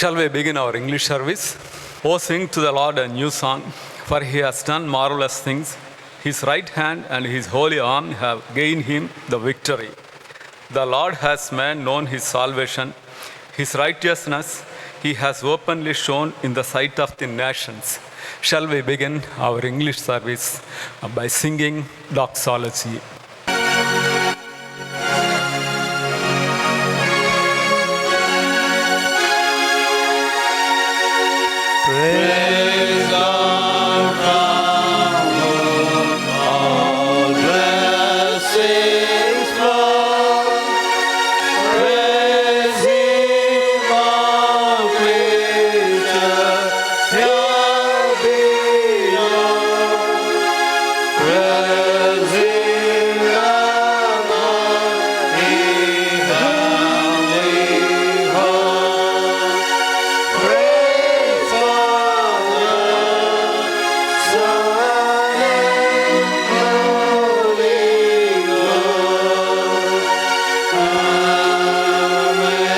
Shall we begin our English service? Oh, sing to the Lord a new song, for he has done marvelous things. His right hand and his holy arm have gained him the victory. The Lord has made known his salvation. His righteousness he has openly shown in the sight of the nations. Shall we begin our English service by singing doxology? Praise God from whom all blessings flow. Praise Him, all creatures here below. Praise Him above, He heavenly hosts. Praise Father, Son, and Holy Ghost. Amen.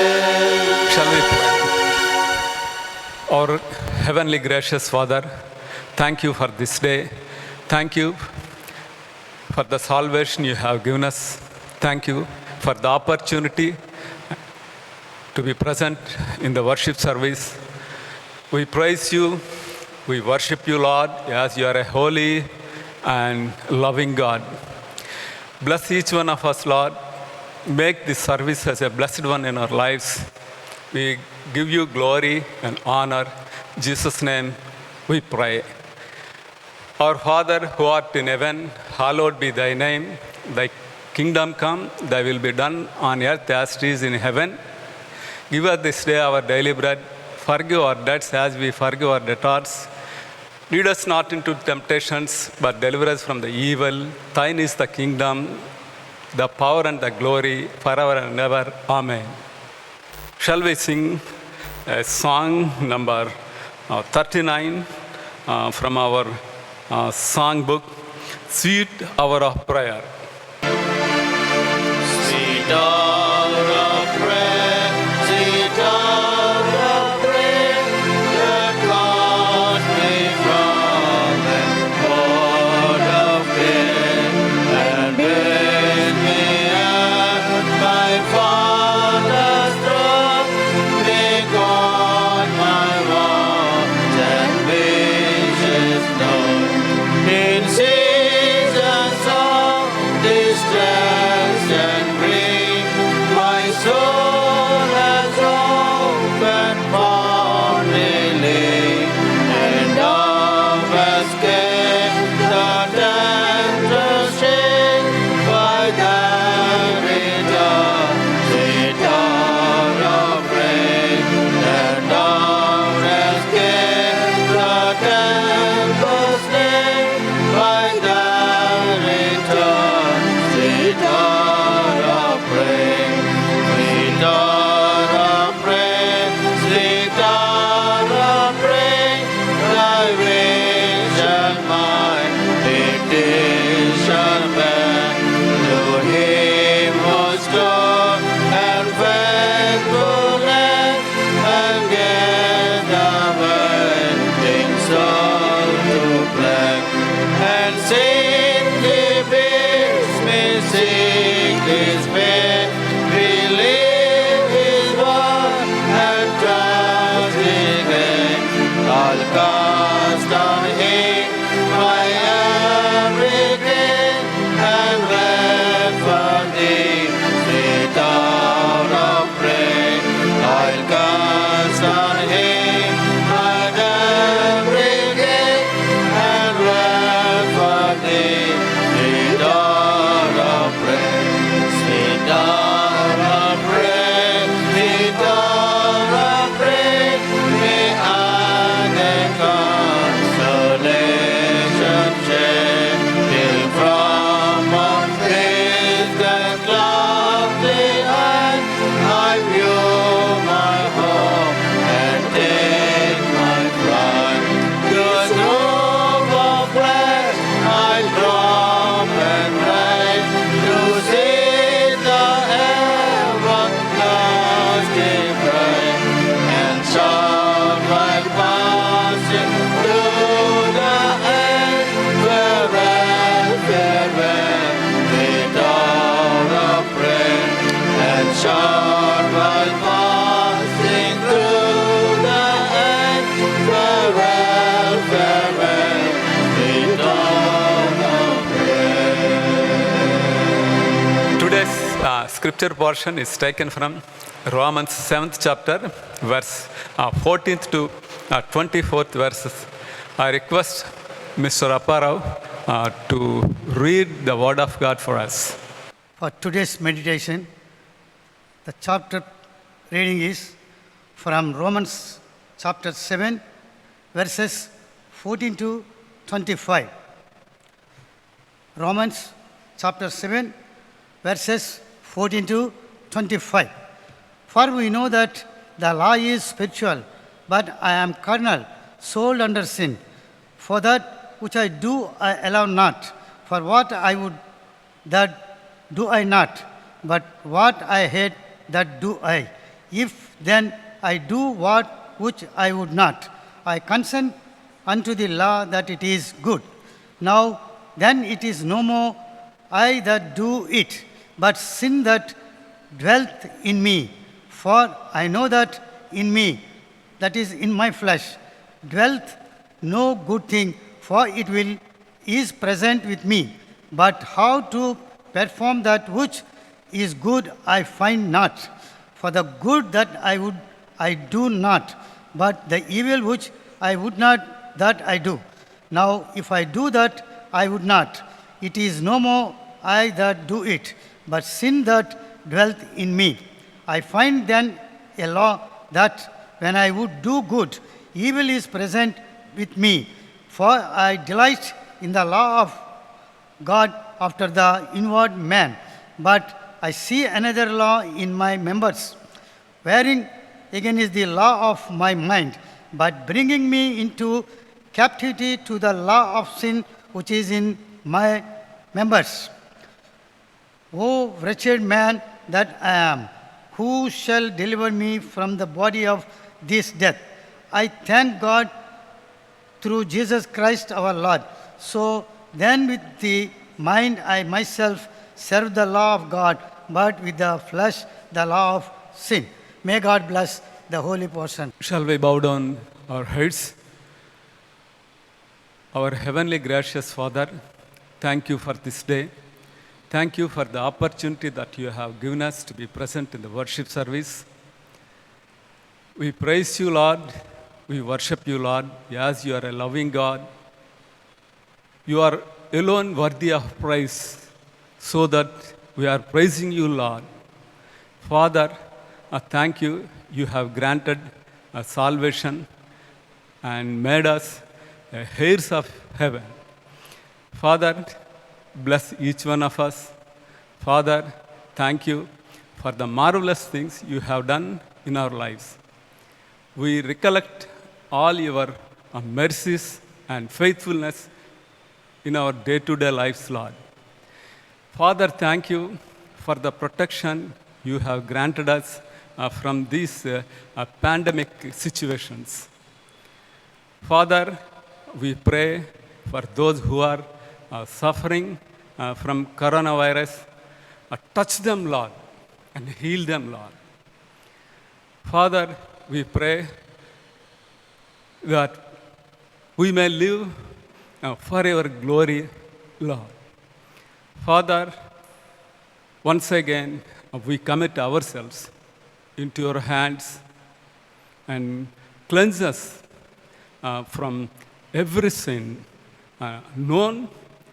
Shall we pray? Our heavenly gracious Father, thank you for this day. Thank you for the salvation you have given us. Thank you for the opportunity to be present in the worship service. We praise you. We worship you, Lord, as you are a holy and loving God. Bless each one of us, Lord. Make this service as a blessed one in our lives. We give you glory and honor. In Jesus' name we pray. Our Father who art in heaven, hallowed be thy name. Thy kingdom come, thy will be done on earth as it is in heaven. Give us this day our daily bread. Forgive our debts as we forgive our debtors. Lead us not into temptations, but deliver us from the evil. Thine is the kingdom, the power and the glory, forever and ever. Amen. Shall we sing a song number 39 from our song book, Sweet Hour of Prayer. Sweet hour of prayer, sweet hour of prayer, that calls me from the court of care, and bids me at my Father's throne, make all my wants and wishes known. In seasons of distress and grief, my soul has hope and found relief, and of escape the tempter's shame by thy return, sweet hour of praise, and of escape the tempter's shame by thy return, sweet hour of praise, sweet hour of praise, sweet hour of praise, thy wish and mine petition bear to him who's good and faithfulness, and get the waiting soul to bless, and simply bids me seek his face, believe his word, and trust in him. I'll cast on him my every gain, and wait for thee, sweet hour of praise. I'll cast on him my every gain, and wait for thee, sweet hour of praise, sweet hour of praise, sweet hour of praise. May I then come scripture portion is taken from Romans 7th chapter, verse 14th to 24th verses. I request Mr. Apparao to read the word of God for us. For today's meditation, the chapter reading is from Romans chapter 7, verses 14 to 25. Romans chapter 7, verses 14 to 25. For we know that the law is spiritual, but I am carnal, sold under sin. For that which I do, I allow not. For what I would, that do I not, but what I hate, that do I. If then I do which I would not, I consent unto the law that it is good. Now then it is no more I that do it, but sin that dwelleth in me. For I know that in me, that is in my flesh, dwelleth no good thing, for it is present with me. But how to perform that which is good I find not. For the good that I would I do not, but the evil which I would not, that I do. Now if I do that I would not, it is no more I that do it, but sin that dwelleth in me. I find then a law that when I would do good, evil is present with me. For I delight in the law of God after the inward man. But I see another law in my members, wherein again is the law of my mind, but bringing me into captivity to the law of sin which is in my members. O wretched man that I am, who shall deliver me from the body of this death? I thank God through Jesus Christ our Lord. So then with the mind I myself serve the law of God, but with the flesh the law of sin. May God bless the holy portion. Shall we bow down our heads? Our heavenly gracious Father, thank you for this day. Thank you for the opportunity that you have given us to be present in the worship service. We praise you, Lord. We worship you, Lord, as you are a loving God. You are alone worthy of praise, so that we are praising you, Lord. Father, thank you. You have granted salvation and made us heirs of heaven. Father, bless each one of us. Father, thank you for the marvelous things you have done in our lives. We recollect all your mercies and faithfulness in our day-to-day lives, Lord. Father, thank you for the protection you have granted us from these pandemic situations. Father, we pray for those who are suffering from coronavirus. Touch them, Lord, and heal them, Lord. Father, we pray that we may live for your glory, Lord. Father, once again, we commit ourselves into your hands and cleanse us from every sin, known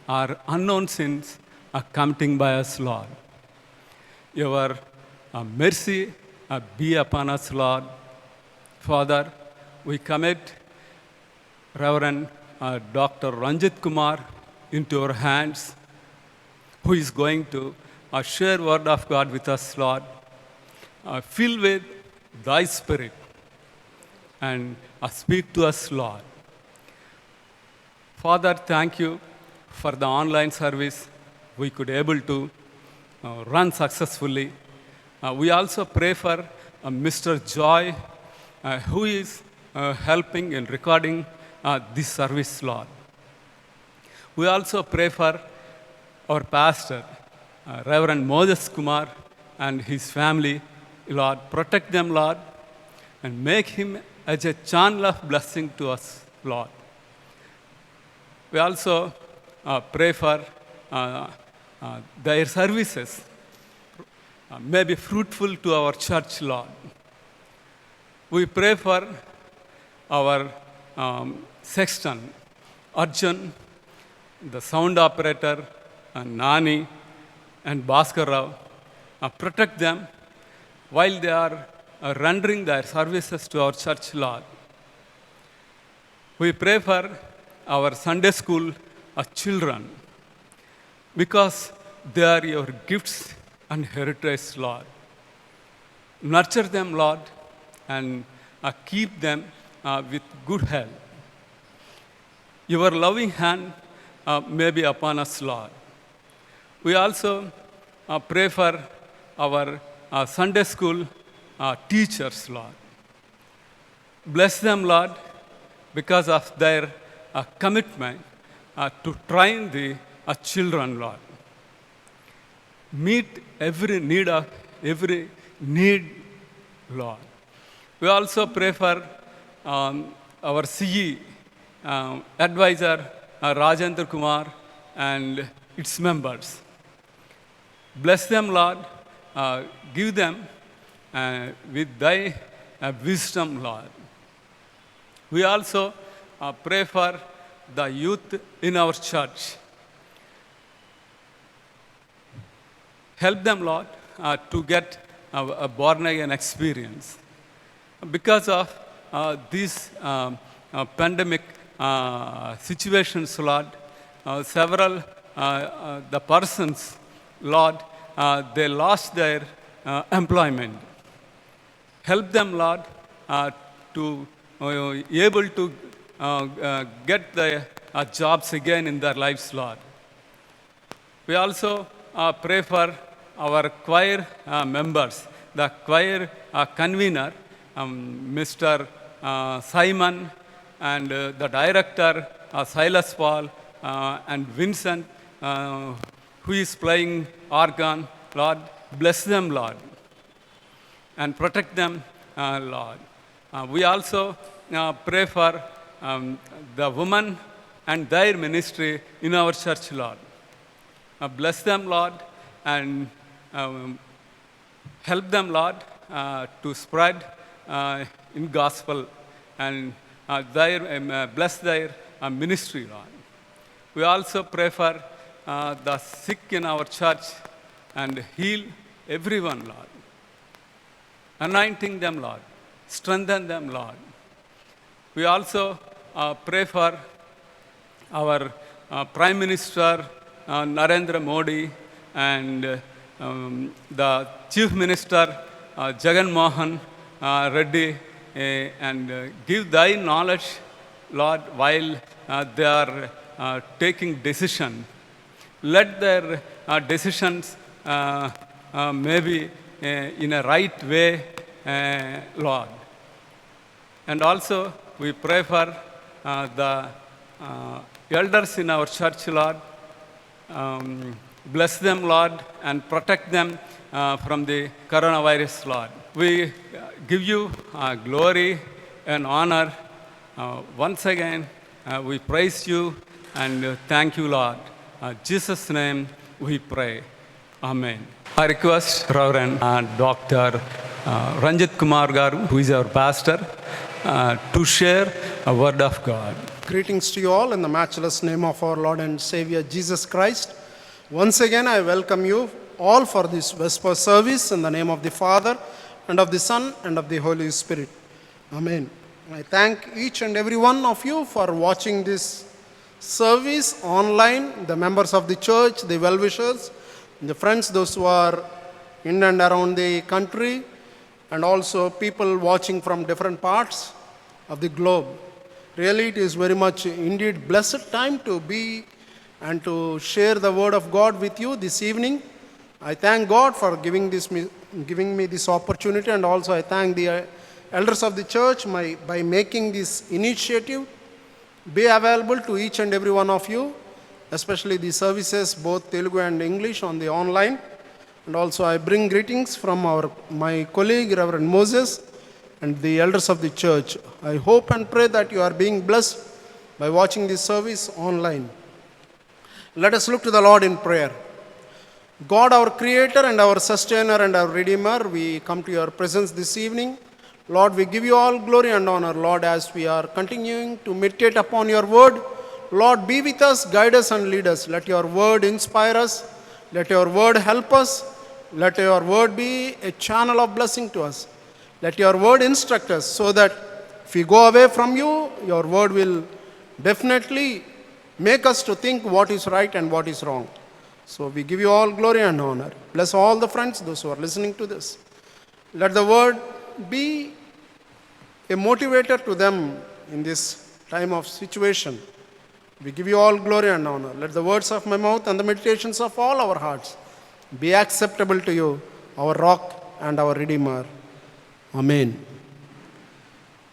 or unknown sins are committing by us, Lord. Your mercy be upon us, Lord. Father, we commit Reverend Dr. Ranjit Kumar into your hands, who is going to share word of God with us, Lord. Fill with thy spirit and speak to us, Lord. Father, thank you for the online service we could able to run successfully. We also pray for Mr. Joy, who is helping in recording this service, Lord. We also pray for our pastor, Reverend Moses Kumar, and his family. Lord, protect them, Lord, and make him as a channel of blessing to us, Lord. We also pray for their services may be fruitful to our church, Lord. We pray for our sexton, Arjun, the sound operator, Nani, and Bhaskar Rao. Protect them while they are rendering their services to our church, Lord. We pray for our Sunday school children because they are your gifts and heritage, Lord. Nurture them, Lord, and keep them with good health. Your loving hand may be upon us, Lord. We also pray for our Sunday school teachers, Lord. Bless them, Lord, because of their commitment to train the children, Lord. Meet every need, Lord. We also pray for our CE advisor, Rajendra Kumar, and its members. Bless them, Lord. Give them with thy wisdom, Lord. We also pray for the youth in our church. Help them, Lord, to get a born-again experience. Because of these pandemic situations, Lord, several the persons, Lord, they lost their employment. Help them, Lord, to able to get the jobs again in their lives, Lord. We also pray for our choir members, the choir convener, Mr. Simon, and the director, Silas Paul, and Vincent, who is playing organ. Lord, bless them, Lord, and protect them, Lord. We also pray for the women and their ministry in our church, Lord. Bless them, Lord, and help them, Lord, to spread in gospel and bless their ministry, Lord. We also pray for the sick in our church and heal everyone, Lord. Anointing them, Lord. Strengthen them, Lord. We also pray for our Prime Minister, Narendra Modi, and the Chief Minister, Jagan Mohan Reddy, and give thy knowledge, Lord, while they are taking decision. Let their decisions maybe in a right way, Lord. And also, we pray for the elders in our church, Lord. Bless them, Lord, and protect them from the coronavirus, Lord. We give you glory and honor. Once again, we praise you and thank you, Lord. Jesus' name we pray. Amen. I request Reverend Dr. Ranjit Kumar Garu, who is our pastor, to share a word of God. Greetings to you all in the matchless name of our Lord and Savior Jesus Christ. Once again, I welcome you all for this Vesper service in the name of the Father, and of the Son, and of the Holy Spirit. Amen. I thank each and every one of you for watching this service online, the members of the church, the well-wishers, the friends, those who are in and around the country, and also people watching from different parts of the globe. Really, it is very much indeed blessed time to be and to share the word of God with you this evening. I thank God for giving me this opportunity, and also I thank the elders of the church by making this initiative be available to each and every one of you, especially the services, both Telugu and English on the online. And also I bring greetings from my colleague, Reverend Moses, and the elders of the church. I hope and pray that you are being blessed by watching this service online. Let us look to the Lord in prayer. God, our Creator and our Sustainer and our Redeemer, we come to your presence this evening. Lord, we give you all glory and honor, Lord, as we are continuing to meditate upon your word. Lord, be with us, guide us and lead us. Let your word inspire us. Let your word help us. Let your word be a channel of blessing to us. Let your word instruct us so that if we go away from you, your word will definitely make us to think what is right and what is wrong. So we give you all glory and honor. Bless all the friends, those who are listening to this. Let the word be a motivator to them in this time of situation. We give you all glory and honor. Let the words of my mouth and the meditations of all our hearts be acceptable to you, our rock and our Redeemer. Amen.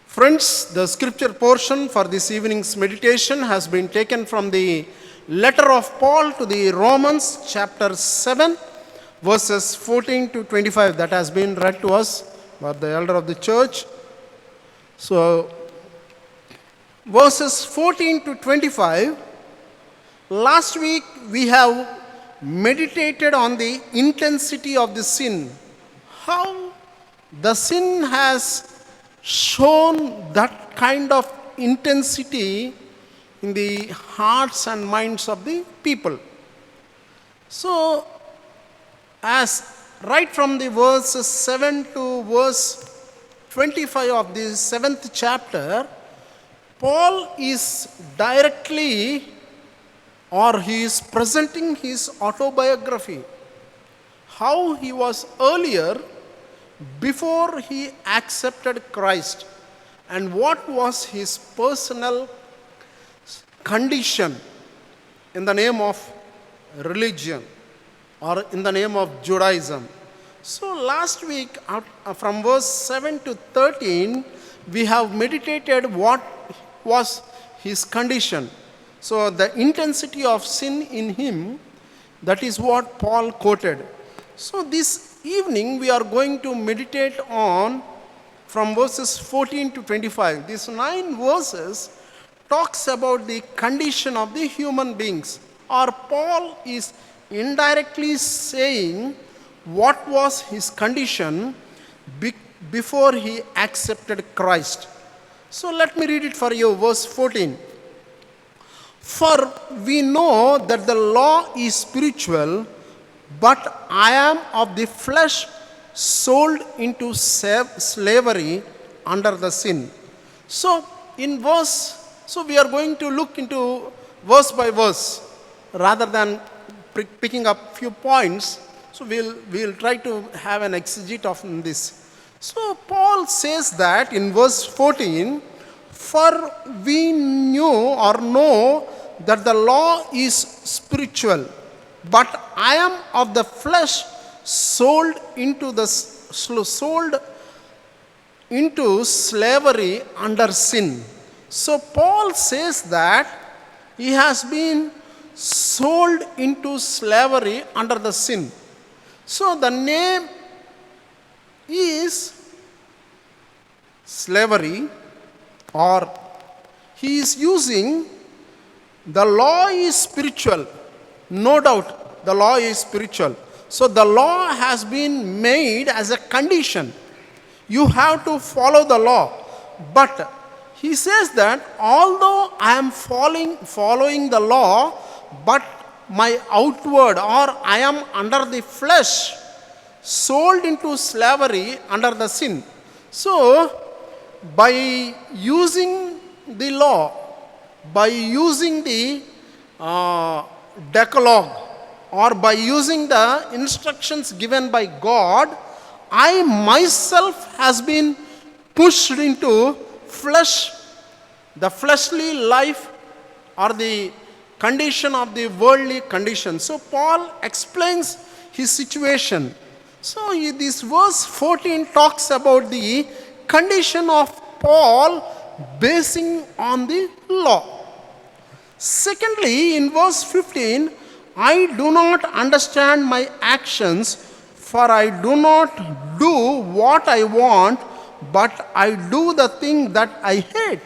Friends, the scripture portion for this evening's meditation has been taken from the letter of Paul to the Romans, chapter 7, verses 14 to 25. That has been read to us by the elder of the church. So, verses 14 to 25, last week we have meditated on the intensity of the sin. How the sin has shown that kind of intensity in the hearts and minds of the people. So, as right from the verses 7 to verse 25 of the 7th chapter, Paul is directly, or he is presenting his autobiography, how he was earlier before he accepted Christ, and what was his personal condition in the name of religion or in the name of Judaism. So last week, from verse 7 to 13, we have meditated what was his condition. So the intensity of sin in him, that is what Paul quoted. So this evening we are going to meditate on from verses 14 to 25. These 9 verses talks about the condition of the human beings. Or Paul is indirectly saying what was his condition before he accepted Christ. So let me read it for you, verse 14. For we know that the law is spiritual, but I am of the flesh, sold into slavery under the sin. So we are going to look into verse by verse rather than picking up few points. So we'll try to have an exegete of this. So Paul says that in verse 14, for we knew or know that the law is spiritual, but I am of the flesh, sold into slavery under sin. So Paul says that he has been sold into slavery under the sin. So the name is slavery, or he is using the law is spiritual. No doubt the law is spiritual. So the law has been made as a condition. You have to follow the law. But he says that although I am following the law, but my outward, or I am under the flesh, sold into slavery under the sin. So by using the law, by using the Decalogue, or by using the instructions given by God, I myself has been pushed into flesh, the fleshly life, or the condition of the worldly condition. So Paul explains his situation. So this verse 14 talks about the condition of Paul basing on the law. Secondly, in verse 15, I do not understand my actions, for I do not do what I want, but I do the thing that I hate.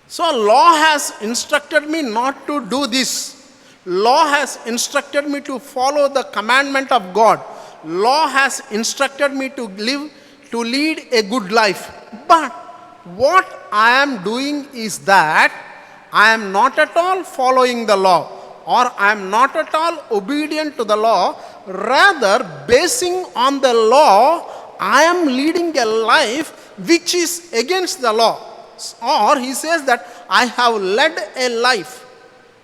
So law has instructed me not to do this, Law has instructed me to follow the commandment of God. Law has instructed me to lead a good life. But what I am doing is that I am not at all following the law, or I am not at all obedient to the law. Rather, basing on the law, I am leading a life which is against the law. Or he says that I have led a life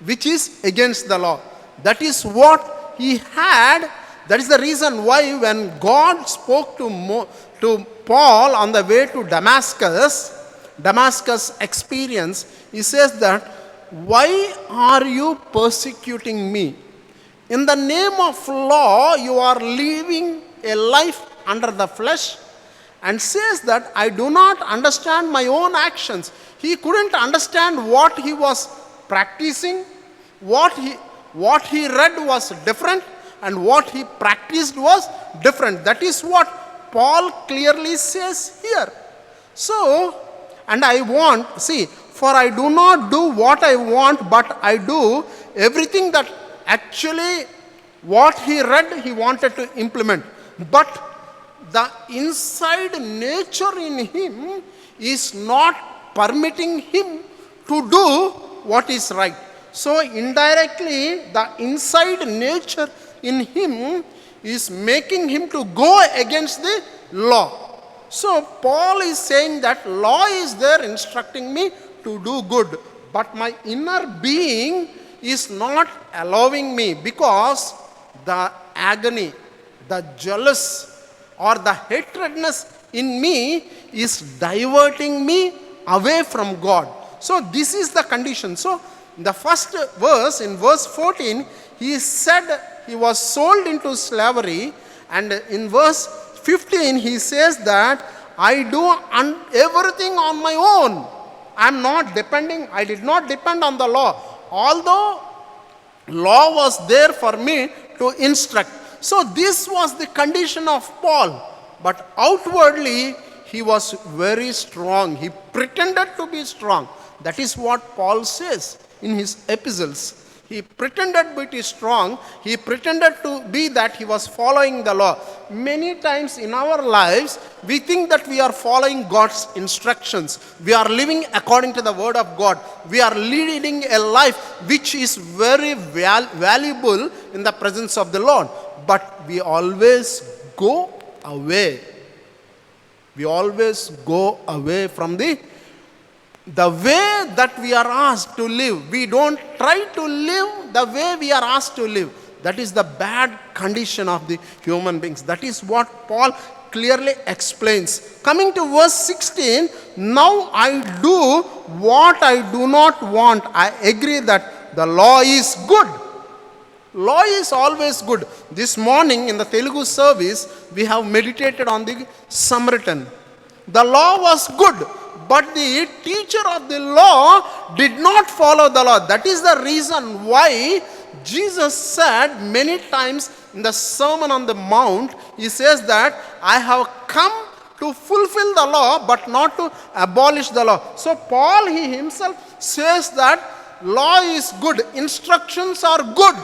which is against the law. That is what he had. That is the reason why when God spoke to Paul on the way to Damascus experience, he says that, why are you persecuting me? In the name of law, you are living a life under the flesh, and says that I do not understand my own actions. He couldn't understand what he was practicing. What he read was different, and what he practiced was different. That is what Paul clearly says here. So, and I want, see, for I do not do what I want, but I do everything that actually what he read, he wanted to implement. But the inside nature in him is not permitting him to do what is right. So indirectly, the inside nature in him is making him to go against the law. So Paul is saying that law is there instructing me to do good, but my inner being is not allowing me, because the agony, the jealous, or the hatredness in me is diverting me away from God. So this is the condition. So the first verse, in verse 14, he said he was sold into slavery, and in verse 15 he says that I do everything on my own. I did not depend on the law, although law was there for me to instruct. So this was the condition of Paul, but outwardly he was very strong. He pretended to be strong. That is what Paul says in his epistles. He pretended to be strong. He pretended to be that he was following the law. Many times in our lives, we think that we are following God's instructions. We are living according to the word of God. We are leading a life which is very valuable in the presence of the Lord. But we always go away. We always go away from the way that we are asked to live. We don't try to live the way we are asked to live. That is the bad condition of the human beings. That is what Paul clearly explains. Coming to verse 16, now I do what I do not want. I agree that the law is good. Law is always good. This morning in the Telugu service, we have meditated on the Samaritan. The law was good, but the teacher of the law did not follow the law. That is the reason why Jesus said many times in the Sermon on the Mount, he says that I have come to fulfill the law, but not to abolish the law. So Paul, he himself says that law is good, instructions are good,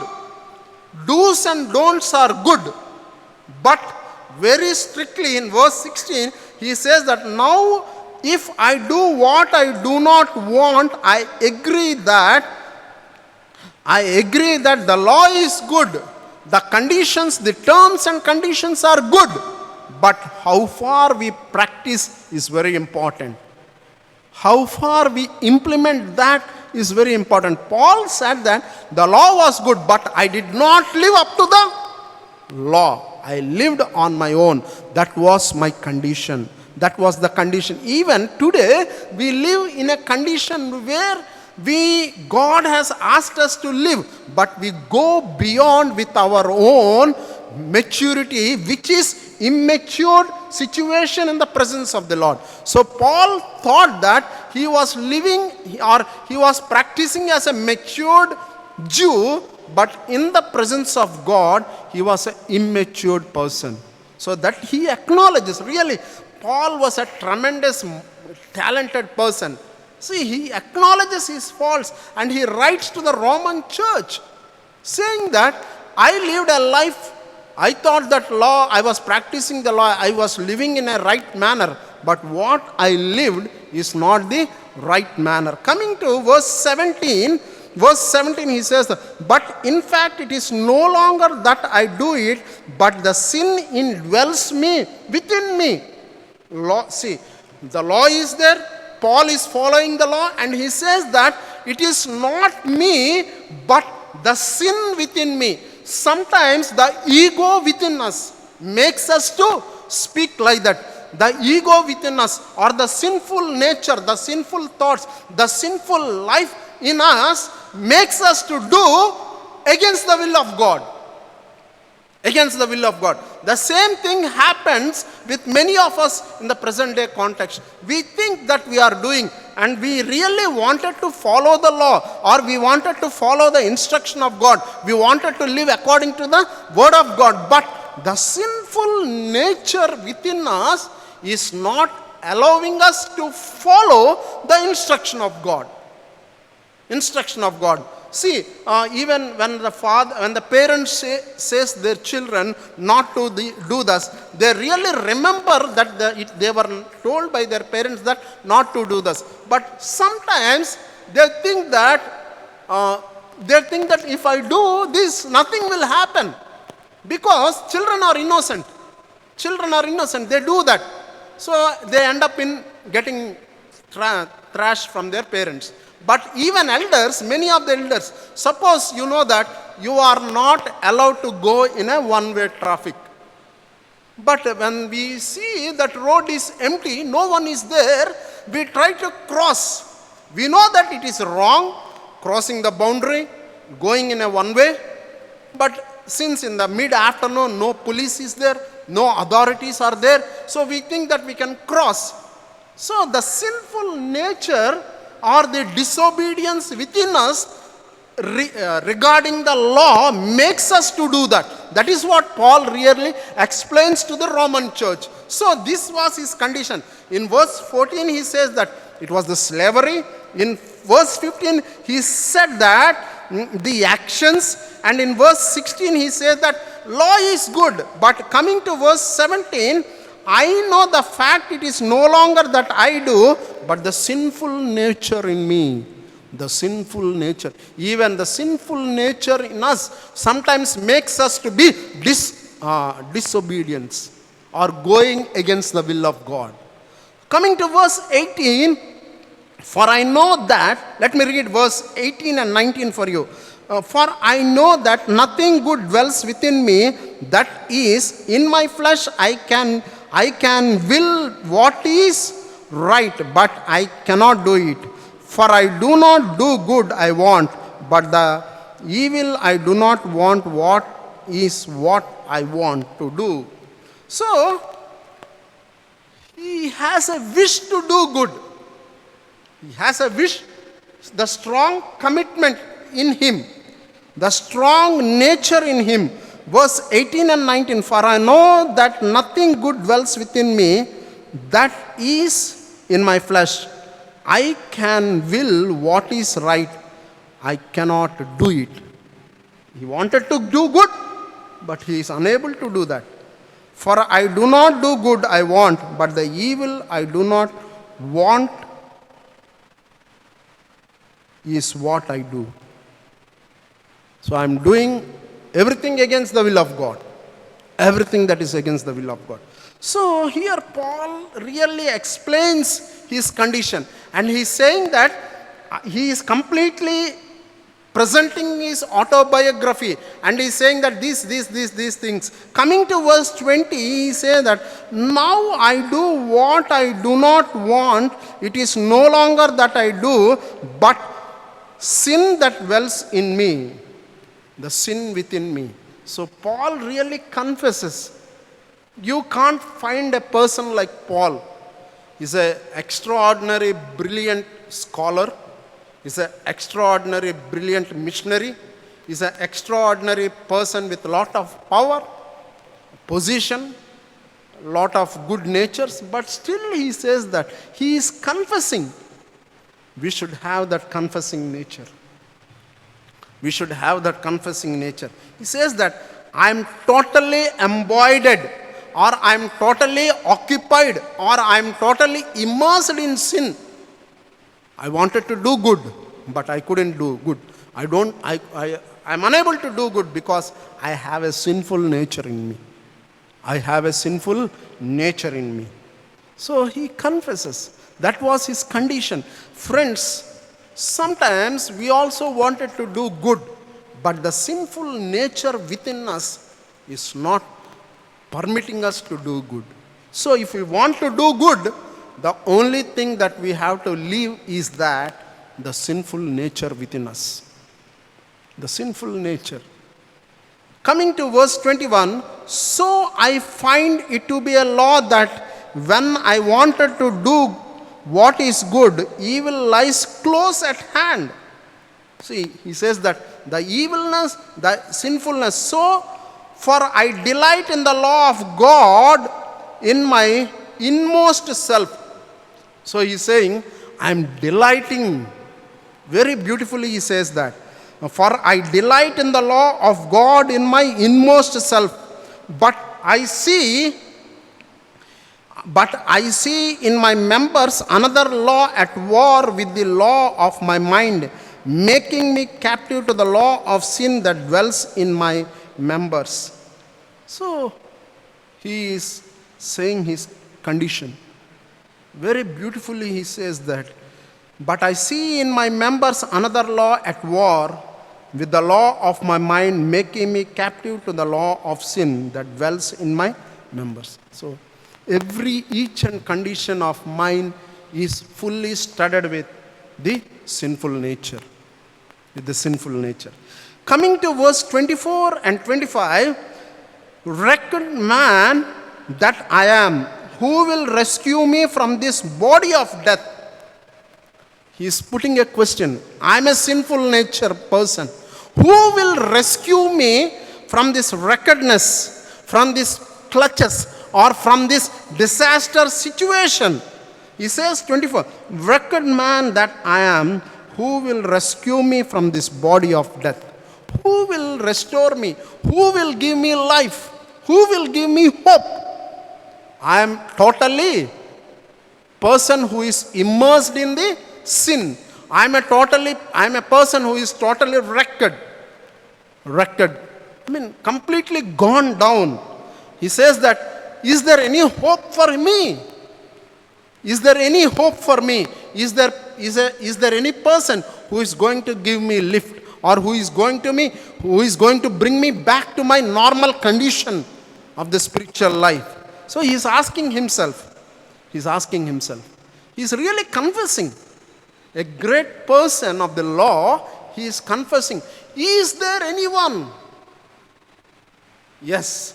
do's and don'ts are good. But very strictly in verse 16, he says that now if I do what I do not want, I agree that the law is good. The conditions, the terms and conditions are good. But how far we practice is very important. How far we implement that is very important. Paul said that the law was good, but I did not live up to the law. I lived on my own. That was my condition. That was the condition. Even today, we live in a condition where God has asked us to live, but we go beyond with our own maturity, which is immature situation in the presence of the Lord. So Paul thought that he was living or he was practicing as a matured Jew, but in the presence of God, he was an immature person. So that he acknowledges, really, Paul was a tremendous, talented person. See, he acknowledges his faults and he writes to the Roman church. saying that I lived a life, I thought that law, I was practicing the law, I was living in a right manner, but what I lived is not the right manner. Coming to verse 17, he says, but in fact it is no longer that I do it, but the sin indwells me, within me. Law, see, the law is there, Paul is following the law, and he says that it is not me, but the sin within me. Sometimes the ego within us makes us to speak like that. The ego within us, or the sinful nature, the sinful thoughts, the sinful life in us makes us to do against the will of God. Against the will of God. The same thing happens with many of us in the present day context. We think that we are doing, and we really wanted to follow the law, or we wanted to follow the instruction of God. We wanted to live according to the word of God. But the sinful nature within us is not allowing us to follow the instruction of God. Instruction of God. See, even when the parents says their children not to do this, they really remember that they were told by their parents that not to do this. But sometimes they think that if I do this, nothing will happen, because children are innocent. Children are innocent. They do that, so they end up in getting thrashed from their parents. But even elders, many of the elders, suppose you know that you are not allowed to go in a one-way traffic. But when we see that road is empty, no one is there, we try to cross. We know that it is wrong, crossing the boundary, going in a one-way. But since in the mid-afternoon no police is there, no authorities are there, so we think that we can cross. So the sinful nature or the disobedience within us regarding the law makes us to do that. That is what Paul really explains to the Roman church. So this was his condition. In verse 14 he says that it was the slavery. In verse 15 he said that the actions, and in verse 16 he says that law is good. But coming to verse 17, I know the fact it is no longer that I do, but the sinful nature in me. The sinful nature. Even the sinful nature in us sometimes makes us to be disobedience or going against the will of God. Coming to verse 18, for I know that, let me read verse 18 and 19 for you. For I know that nothing good dwells within me, that is, in my flesh I can will what is right, but I cannot do it. For I do not do good I want, but the evil I do not want, what I want to do. So, he has a wish to do good. He has a wish, the strong commitment in him, the strong nature in him. Verse 18 and 19, for I know that nothing good dwells within me, that is in my flesh. I can will what is right, I cannot do it. He wanted to do good, but he is unable to do that. For I do not do good I want, but the evil I do not want is what I do. So I am doing everything against the will of God. Everything that is against the will of God. So here Paul really explains his condition. And he is saying that he is completely presenting his autobiography. And he is saying that these things. Coming to verse 20, he says that, now I do what I do not want. It is no longer that I do, but sin that dwells in me. The sin within me. So Paul really confesses. You can't find a person like Paul. He's an extraordinary, brilliant scholar. He's an extraordinary, brilliant missionary. He's an extraordinary person with a lot of power, position, a lot of good natures. But still he says that he is confessing. We should have that confessing nature. We should have that confessing nature. He says that I am totally embodied, or I am totally occupied, or I am totally immersed in sin. I wanted to do good, but I couldn't do good. I'm unable to do good because I have a sinful nature in me. I have a sinful nature in me. So he confesses. That was his condition. Friends, sometimes we also wanted to do good, but the sinful nature within us is not permitting us to do good. So if we want to do good, the only thing that we have to leave is that the sinful nature within us. The sinful nature. Coming to verse 21, so I find it to be a law that when I wanted to do what is good, evil lies close at hand. See, he says that the evilness, the sinfulness, so for I delight in the law of God in my inmost self. So he is saying, I am delighting. Very beautifully he says that. For I delight in the law of God in my inmost self. But I see in my members another law at war with the law of my mind, making me captive to the law of sin that dwells in my members. So he is saying his condition. Very beautifully he says that, but I see in my members another law at war with the law of my mind, making me captive to the law of sin that dwells in my members. So each and condition of mine is fully studded with the sinful nature. With the sinful nature. Coming to verse 24 and 25, wretched man that I am, who will rescue me from this body of death? He is putting a question. I am a sinful nature person. Who will rescue me from this wretchedness, from this clutches, or from this disaster situation? He says 24, wretched man that I am, who will rescue me from this body of death? Who will restore me? Who will give me life? Who will give me hope? I am totally person who is immersed in the sin. I am a person who is totally wrecked. Completely gone down. He says that, is there any hope for me? Is there any hope for me? Is there any person who is going to give me lift, or who is going to bring me back to my normal condition of the spiritual life? So he is asking himself. He is really confessing. A great person of the law, he is confessing. Is there anyone? Yes.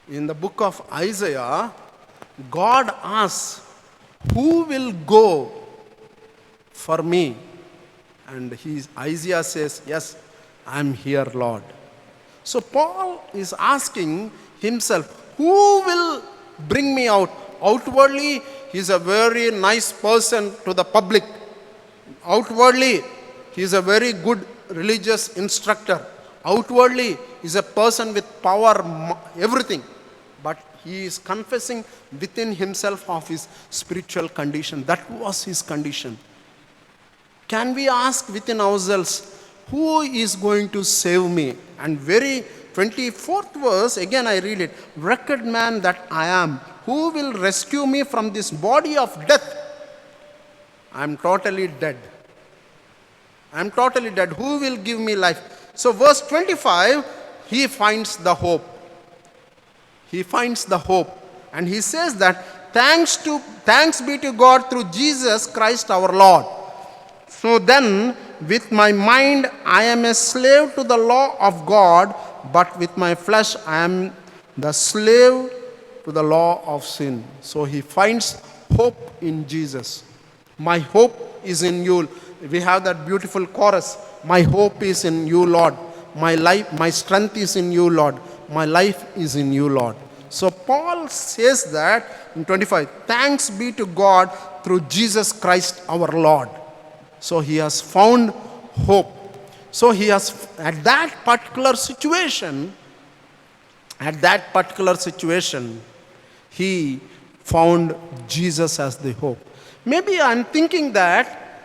In the book of Isaiah, God asks, who will go for me? And Isaiah says, yes, I am here, Lord. So Paul is asking himself, who will bring me out? Outwardly, he is a very nice person to the public. Outwardly, he is a very good religious instructor. Outwardly, he is a person with power, everything. But he is confessing within himself of his spiritual condition. That was his condition. Can we ask within ourselves, who is going to save me? And very 24th verse, again I read it. Wretched man that I am, who will rescue me from this body of death? I am totally dead. Who will give me life? So verse 25, he finds the hope. And he says that, thanks be to God through Jesus Christ our Lord. So then, with my mind, I am a slave to the law of God, but with my flesh, I am the slave to the law of sin. So he finds hope in Jesus. My hope is in you. We have that beautiful chorus. My hope is in you, Lord. My strength is in you, Lord. My life is in you, Lord. So Paul says that in 25, thanks be to God through Jesus Christ our Lord. So he has found hope. So he has, at that particular situation, he found Jesus as the hope. Maybe I'm thinking that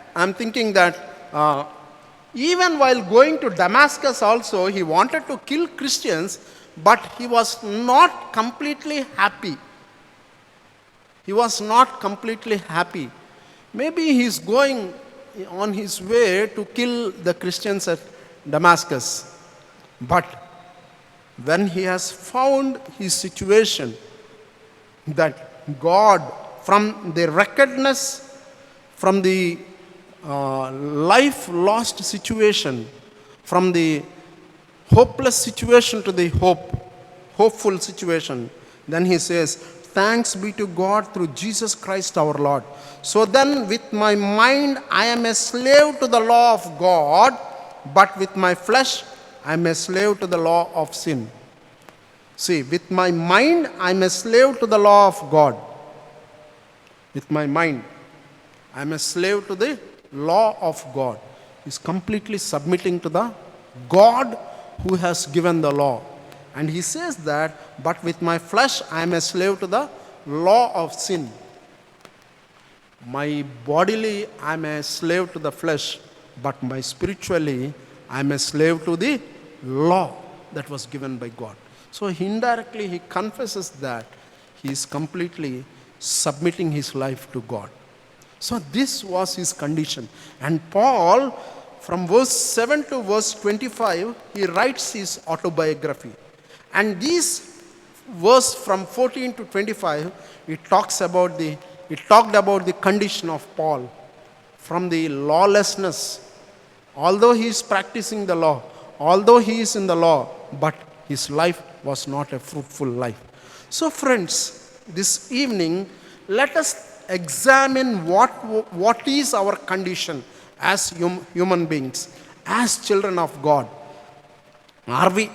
even while going to Damascus also, he wanted to kill Christians, but he was not completely happy. Maybe he's going on his way to kill the Christians at Damascus. But when he has found his situation, that God, from the wretchedness, from the life lost situation, from the hopeless situation to the hopeful situation, then he says, thanks be to God through Jesus Christ our Lord. So then with my mind I am a slave to the law of God, but with my flesh I am a slave to the law of sin. See, with my mind I am a slave to the law of God. With my mind I am a slave to the law of God. He's completely submitting to the God who has given the law. And he says that, but with my flesh I am a slave to the law of sin. My bodily I am a slave to the flesh, but my spiritually I am a slave to the law that was given by God. So indirectly he confesses that he is completely submitting his life to God. So this was his condition. And Paul, from verse 7 to verse 25, he writes his autobiography. And this verse from 14 to 25, it talked about the condition of Paul from the lawlessness. Although he is practicing the law, although he is in the law, but his life was not a fruitful life. So friends, this evening, let us examine what is our condition as human beings, as children of God. Are we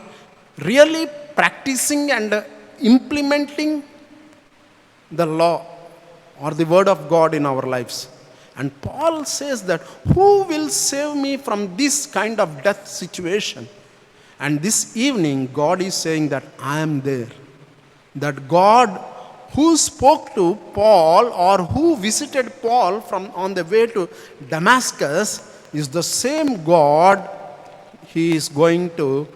really practicing and implementing the law or the word of God in our lives? And Paul says that, who will save me from this kind of death situation? And this evening, God is saying that I am there. That God who spoke to Paul or who visited Paul on the way to Damascus is the same God. He is going to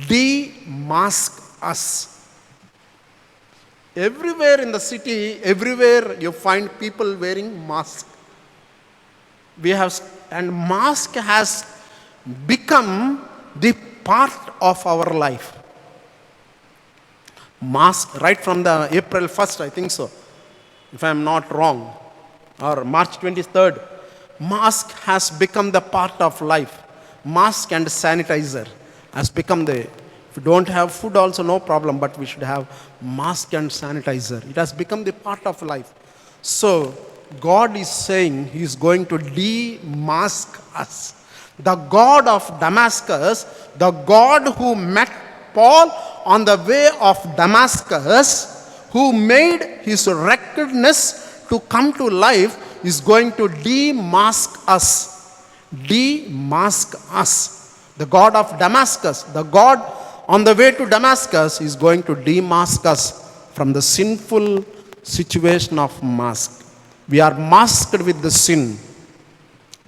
demask us. Everywhere in the city, everywhere you find people wearing masks. And mask has become the part of our life. Mask, right from the April 1st, I think so, if I am not wrong, or March 23rd, mask has become the part of life. Mask and sanitizer has become if you don't have food also, no problem, but we should have mask and sanitizer. It has become the part of life. So, God is saying he is going to demask us. The God of Damascus, the God who met Paul on the way of Damascus, who made his wretchedness to come to life, is going to demask us. Demask us. The God of Damascus, the God on the way to Damascus is going to demask us from the sinful situation of mask. We are masked with the sin.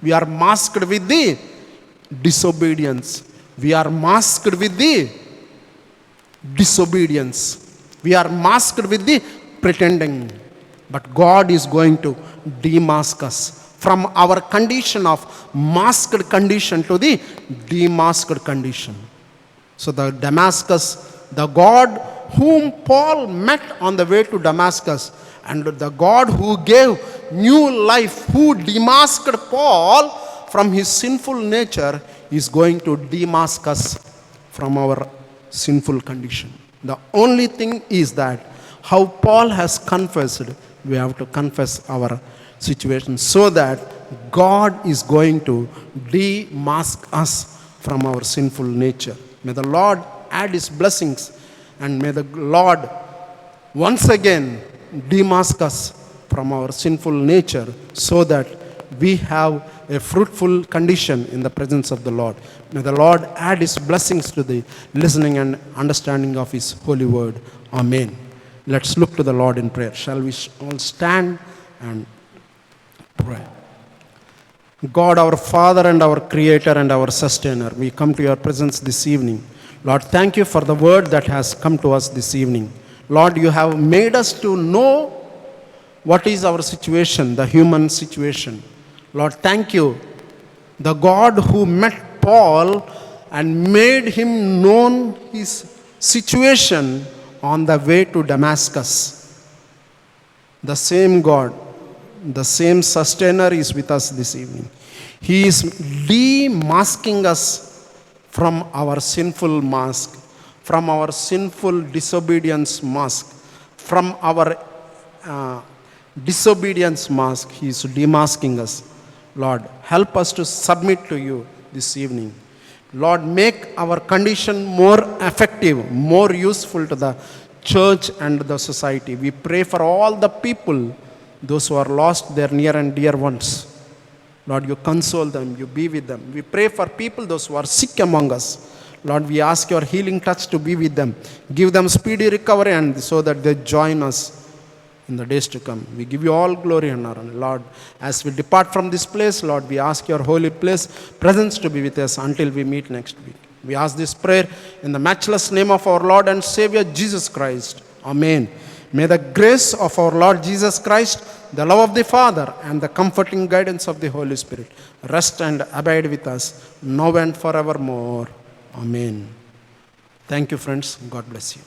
We are masked with the disobedience. We are masked with the disobedience. We are masked with the pretending. But God is going to demask us from our condition of masked condition to the demasked condition. So the Damascus, the God whom Paul met on the way to Damascus, and the God who gave new life, who demasked Paul from his sinful nature, is going to demask us from our sinful condition. The only thing is that how Paul has confessed, we have to confess our situation, so that God is going to demask us from our sinful nature. May the Lord add his blessings, and may the Lord once again demask us from our sinful nature, so that we have a fruitful condition in the presence of the Lord. May the Lord add His blessings to the listening and understanding of His holy word. Amen. Let's look to the Lord in prayer. Shall we all stand and pray? God, our Father and our Creator and our Sustainer, we come to your presence this evening. Lord, thank you for the word that has come to us this evening. Lord, you have made us to know what is our situation, the human situation. Lord, thank you. The God who met Paul and made him known his situation on the way to Damascus. The same God, the same sustainer is with us this evening. He is demasking us from our sinful mask, from our sinful disobedience mask, from our disobedience mask. He is demasking us. Lord, help us to submit to you this evening. Lord, make our condition more effective, more useful to the church and the society. We pray for all the people, those who are lost, their near and dear ones. Lord, you console them, you be with them. We pray for people, those who are sick among us. Lord, we ask your healing touch to be with them. Give them speedy recovery and so that they join us in the days to come. We give you all glory and honor. Lord, as we depart from this place, Lord, we ask your holy presence to be with us until we meet next week. We ask this prayer in the matchless name of our Lord and Savior Jesus Christ. Amen. May the grace of our Lord Jesus Christ, the love of the Father, and the comforting guidance of the Holy Spirit rest and abide with us now and forevermore. Amen. Thank you, friends. God bless you.